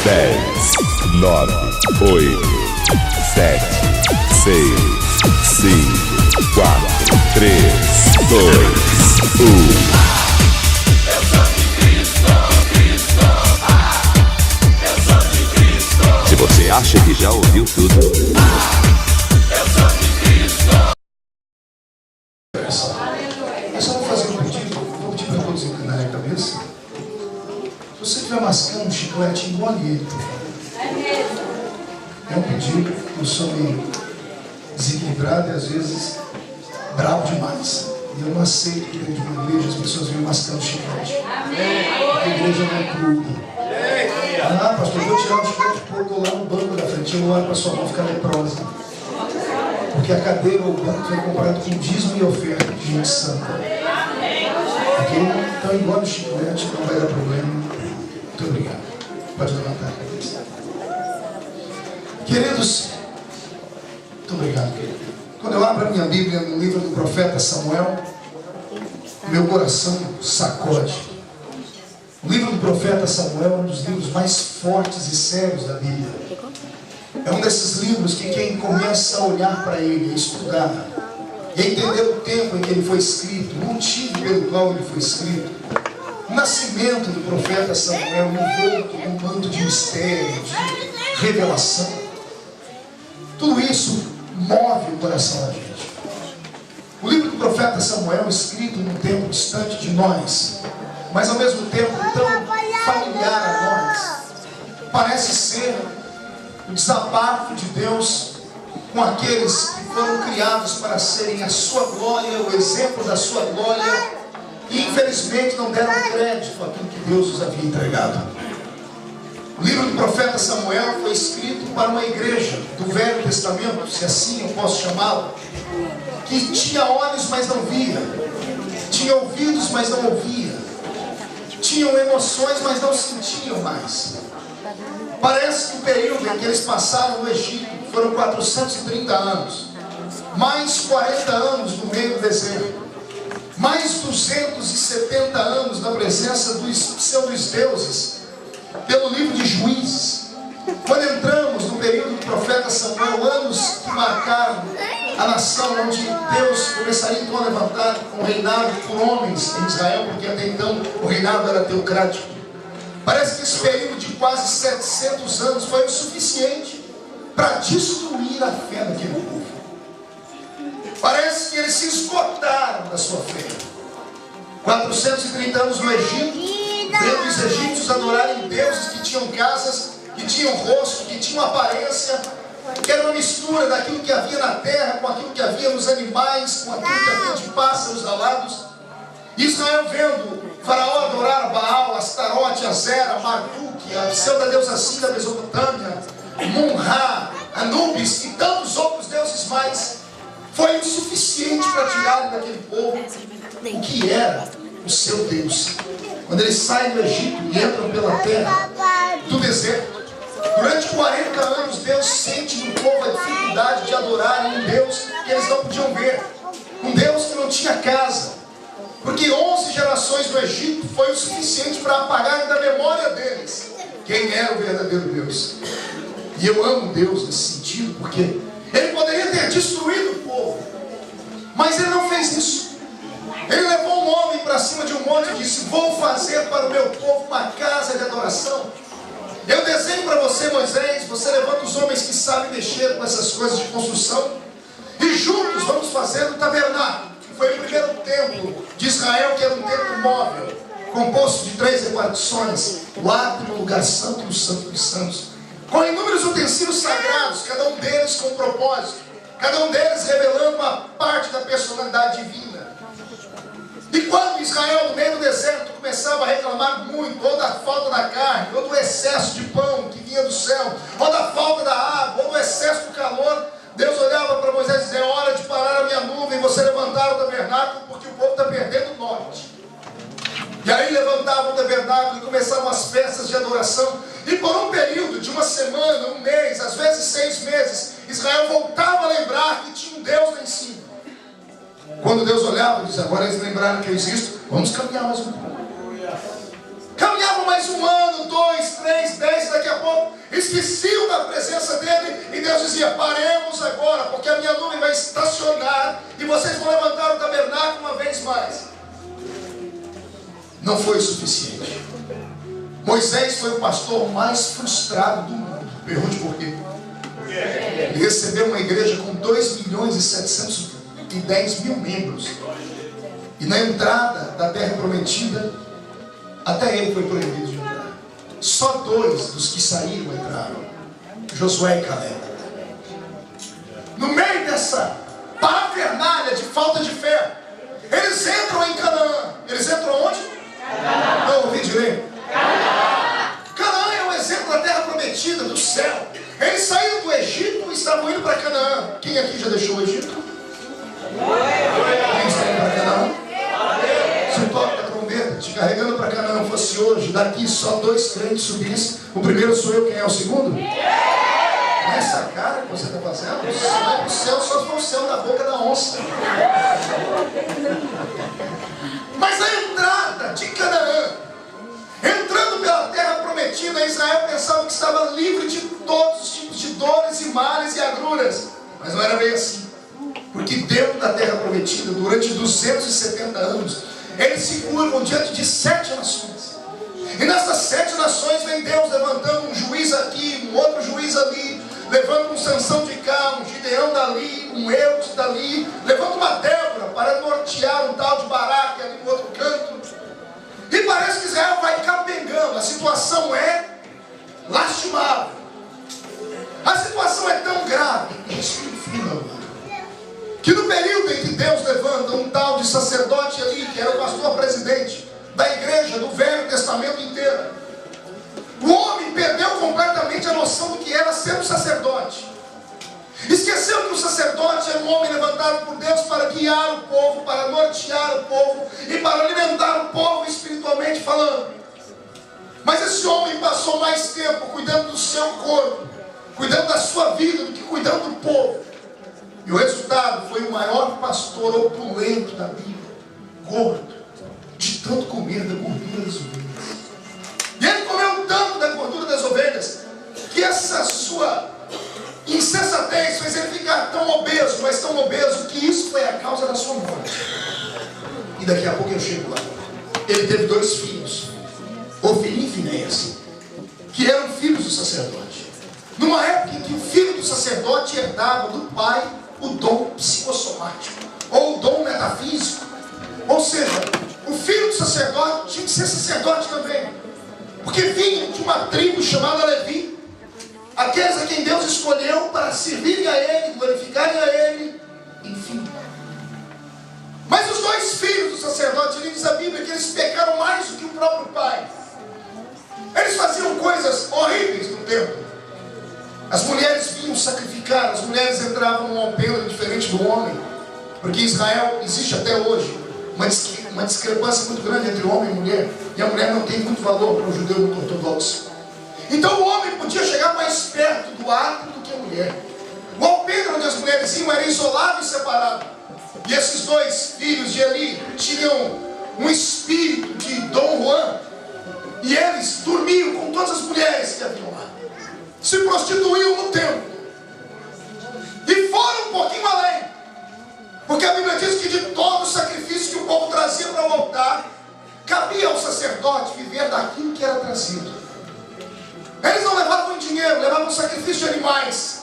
10, 9, 8, 7, 6, 5, 4, 3, 2, 1. Se você acha que já ouviu tudo, Eu só vou fazer um pedido, vou pedir para todos inclinarem a cabeça. Se você estiver mascando um chiclete, engole ele, por favor. É um pedido, eu sou meio desequilibrado e às vezes bravo demais. E eu não aceito que dentro de uma igreja as pessoas venham mascando chiclete. A igreja não é clube. Ah, pastor, eu vou tirar o chiclete e pôr lá no banco da frente. Eu não olho para sua mão ficar leprosa. Porque a cadeira ou o banco foi comparado com dízimo e oferta de gente santa. Ok? Então, igual o chiclete, não vai dar problema. Muito obrigado. Pode levantar a cabeça. Queridos, muito obrigado, querido. Quando eu abro a minha Bíblia no livro do profeta Samuel, meu coração sacode. O livro do profeta Samuel é um dos livros mais fortes e sérios da Bíblia. É um desses livros que quem começa a olhar para ele, a estudar, e a entender o tempo em que ele foi escrito, o motivo pelo qual ele foi escrito, o nascimento do profeta Samuel envolto com um manto de mistério, de revelação, tudo isso move o coração da gente. O livro do profeta Samuel, escrito num tempo distante de nós, mas ao mesmo tempo tão familiar a nós, parece ser o desabafo de Deus com aqueles que foram criados para serem a sua glória, o exemplo da sua glória, e infelizmente não deram crédito àquilo que Deus os havia entregado. O livro do profeta Samuel foi escrito para uma igreja do Velho Testamento, se assim eu posso chamá-la, que tinha olhos, mas não via, tinha ouvidos, mas não ouvia, tinham emoções, mas não sentiam mais. Parece que o período em que eles passaram no Egito foram 430 anos, mais 40 anos no meio do deserto, mais 270 anos na presença dos pseudo-deuses, pelo livro de Juízes. Quando entramos no período do profeta Samuel, anos que marcaram a nação, onde Deus começaria então a levantar um reinado por homens em Israel, porque até então o reinado era teocrático. Parece que esse período de quase 700 anos foi o suficiente para destruir a fé daquele povo. Parece que eles se esgotaram da sua fé. 430 anos no Egito, vendo os egípcios adorarem deuses que tinham casas, que tinham rosto, que tinham aparência, que era uma mistura daquilo que havia na terra com aquilo que havia nos animais, com aquilo que havia de pássaros alados. Israel vendo Faraó adorar a Baal, Astarote, Azera, Marduk, a pseudo-deusa Sin da Mesopotâmia, Mun-Ra, Anubis e tantos outros deuses mais, foi o suficiente para tirarem daquele povo o que era o seu Deus. Quando eles saem do Egito e entram pela terra do deserto, durante 40 anos Deus sente no povo a dificuldade de adorarem um Deus que eles não podiam ver, um Deus que não tinha casa, porque 11 gerações no Egito foi o suficiente para apagarem da memória deles quem era o verdadeiro Deus. E eu amo Deus nesse sentido, porque Ele poderia ter destruído o povo, mas Ele não fez isso. Ele levou um homem para cima de um monte e disse: vou fazer para o meu povo uma casa de adoração. Eu desenho para você, Moisés, você levanta os homens que sabem mexer com essas coisas de construção, e juntos vamos fazer o tabernáculo, que foi o primeiro templo de Israel, que era um templo móvel, composto de 3 repartições: o átrio, o lugar santo e o santo dos santos, com inúmeros utensílios sagrados, cada um deles com um propósito, cada um deles revelando uma parte da personalidade divina. E quando Israel, no meio do deserto, começava a reclamar muito, ou da falta da carne, ou do excesso de pão que vinha do céu, ou da falta da água, ou do excesso do calor, Deus olhava para Moisés e dizia: é hora de parar a minha nuvem e você levantar o tabernáculo, porque o povo está perdendo o norte. E aí levantavam o tabernáculo e começavam as festas de adoração. E por um período de uma semana, um mês, às vezes 6 meses, Israel voltava a lembrar que tinha um Deus lá em cima. Quando Deus olhava e dizia: agora eles lembraram que eu existo, vamos caminhar mais um pouco. Caminhavam mais 1 ano, 2, 3, 10, daqui a pouco esqueciam da presença dele, e Deus dizia: paremos agora, porque a minha nuvem vai estacionar e vocês vão levantar o tabernáculo uma vez mais. Não foi o suficiente. Moisés foi o pastor mais frustrado do mundo. Pergunte por quê. Ele recebeu uma igreja com 2.710.000 membros, e na entrada da terra prometida, até ele foi proibido de entrar. Só 2 dos que saíram entraram: Josué e Caleb. No meio dessa parafernália de falta de fé, eles entram em Canaã. Eles entram onde? Canaã. Não ouvi direito. Canaã é um exemplo da terra prometida, do céu. Eles saíram do Egito e estavam indo para Canaã. Quem aqui já deixou o Egito? Quem está indo para Canaã? Se o toque da trombeta te carregando para Canaã fosse hoje, daqui só 2 crentes subissem, o primeiro sou eu, quem é o segundo? Essa cara que você está fazendo, você vai para o céu, só se for o céu da boca da onça. Mas a entrada de Canaã, entrando pela terra prometida, Israel pensava que estava livre de todos os tipos de dores e males e agruras. Mas não era bem assim. Porque dentro da terra prometida, durante 270 anos, eles se curvam diante de 7 nações. E nessas 7 nações vem Deus levantando um juiz aqui, um outro juiz ali, levando um Sansão de cá, um Gideão dali, um Eudes dali, levando uma Débora para nortear um tal de Baraque ali no outro canto. E parece que Israel vai capengando. A situação é lastimável. A situação é tão grave, que no período em que Deus levanta um tal de sacerdote ali, que era o pastor presidente da igreja do Velho Testamento inteiro, o homem perdeu completamente a noção do que era ser um sacerdote. Esqueceu que o sacerdote era um homem levantado por Deus para guiar o povo, para nortear o povo e para alimentar o povo espiritualmente falando. Mas esse homem passou mais tempo cuidando do seu corpo, cuidando da sua vida, do que cuidando do povo. E o resultado foi o maior pastor opulento da Bíblia, gordo, de tanto comer da gordura das ovelhas. E ele comeu tanto da gordura das ovelhas, que essa sua insensatez fez ele ficar tão obeso, mas tão obeso, que isso foi a causa da sua morte. E daqui a pouco eu chego lá. Ele teve 2 filhos, Ofni e Finéias, que eram filhos do sacerdote. Numa época em que o filho do sacerdote herdava do pai o dom psicossomático, ou o dom metafísico. Ou seja, o filho do sacerdote tinha que ser sacerdote também, porque vinha de uma tribo chamada Levi, aqueles a quem Deus escolheu para servirem a Ele, glorificarem a Ele, enfim. Mas os 2 filhos do sacerdote, ele diz a Bíblia que eles pecaram mais do que o próprio pai. Eles faziam coisas horríveis no templo. As mulheres vinham sacrificar, as mulheres entravam num alpendre diferente do homem, porque em Israel existe até hoje uma discrepância muito grande entre homem e mulher, e a mulher não tem muito valor para o judeu muito ortodoxo. Então o homem podia chegar mais perto do átrio do que a mulher. O alpendre onde as mulheres iam era isolado e separado. E esses 2 filhos de Eli tinham um espírito de Dom Juan, e eles dormiam com todas as mulheres que haviam lá, se prostituíam no templo, e foram um pouquinho além, porque a Bíblia diz que de todo o sacrifício que o povo trazia para o altar, cabia ao sacerdote viver daquilo que era trazido. Eles não levavam dinheiro, levavam sacrifício de animais.